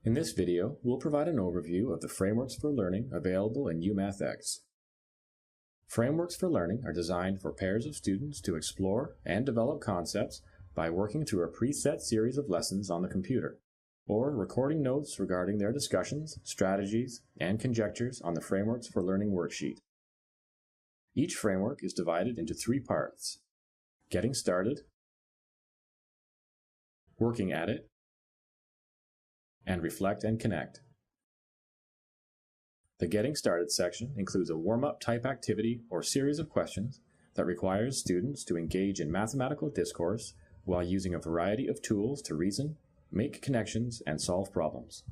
In this video, we'll provide an overview of the frameworks for learning available in UMathX. Frameworks for learning are designed for pairs of students to explore and develop concepts by working through a preset series of lessons on the computer, or recording notes regarding their discussions, strategies, and conjectures on the Frameworks for Learning worksheet. Each framework is divided into three parts: Getting Started, Working at It, and Reflect and Connect. The Getting Started section includes a warm-up type activity or series of questions that requires students to engage in mathematical discourse while using a variety of tools to reason, make connections, and solve problems.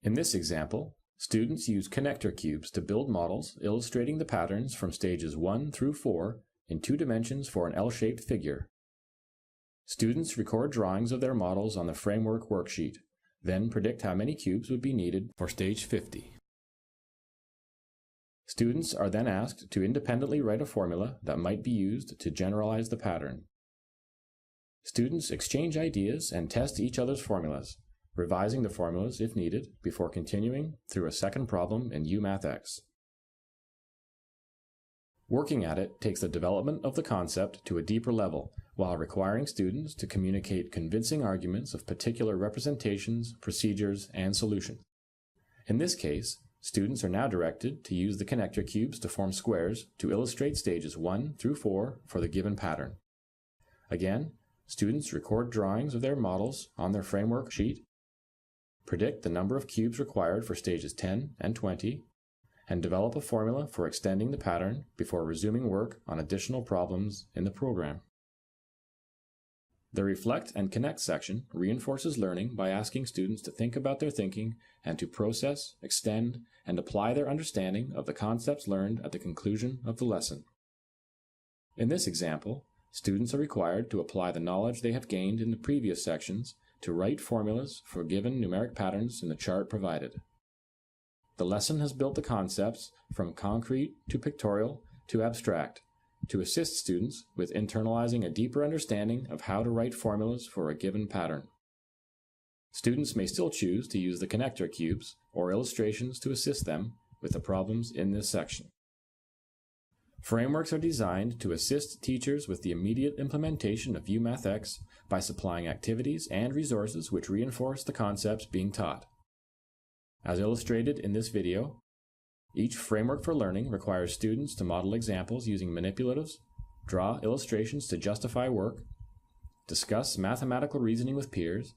In this example, students use connector cubes to build models illustrating the patterns from stages 1 through 4 in 2 dimensions for an L-shaped figure. Students record drawings of their models on the framework worksheet, then predict how many cubes would be needed for stage 50. Students are then asked to independently write a formula that might be used to generalize the pattern. Students exchange ideas and test each other's formulas, revising the formulas if needed before continuing through a second problem in UMathX. Working at It takes the development of the concept to a deeper level while requiring students to communicate convincing arguments of particular representations, procedures, and solutions. In this case, students are now directed to use the connector cubes to form squares to illustrate stages 1 through 4 for the given pattern. Again, students record drawings of their models on their framework sheet, predict the number of cubes required for stages 10 and 20, and develop a formula for extending the pattern before resuming work on additional problems in the program. The Reflect and Connect section reinforces learning by asking students to think about their thinking and to process, extend, and apply their understanding of the concepts learned at the conclusion of the lesson. In this example, students are required to apply the knowledge they have gained in the previous sections to write formulas for given numeric patterns in the chart provided. The lesson has built the concepts from concrete to pictorial to abstract to assist students with internalizing a deeper understanding of how to write formulas for a given pattern. Students may still choose to use the connector cubes or illustrations to assist them with the problems in this section. Frameworks are designed to assist teachers with the immediate implementation of UMathX by supplying activities and resources which reinforce the concepts being taught. As illustrated in this video, each framework for learning requires students to model examples using manipulatives, draw illustrations to justify work, discuss mathematical reasoning with peers,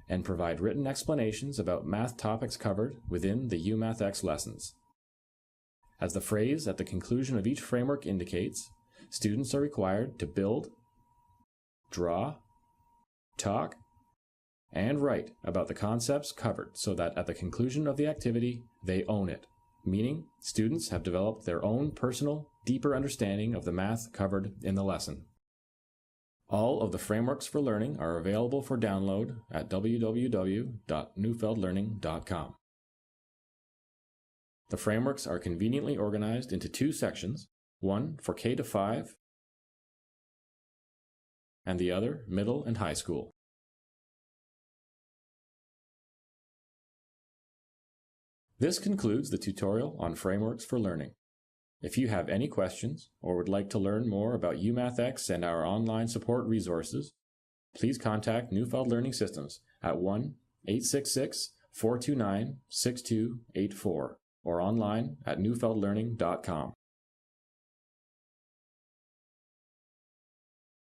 and provide written explanations about math topics covered within the UMathX lessons. As the phrase at the conclusion of each framework indicates, students are required to build, draw, talk, and write about the concepts covered so that at the conclusion of the activity, they own it, meaning students have developed their own personal, deeper understanding of the math covered in the lesson. All of the frameworks for learning are available for download at www.newfeldlearning.com. The frameworks are conveniently organized into 2 sections, one for K-5 and the other middle and high school. This concludes the tutorial on frameworks for learning. If you have any questions or would like to learn more about UMathX and our online support resources, please contact Neufeld Learning Systems at 1-866-429-6284 or online at newfeldlearning.com.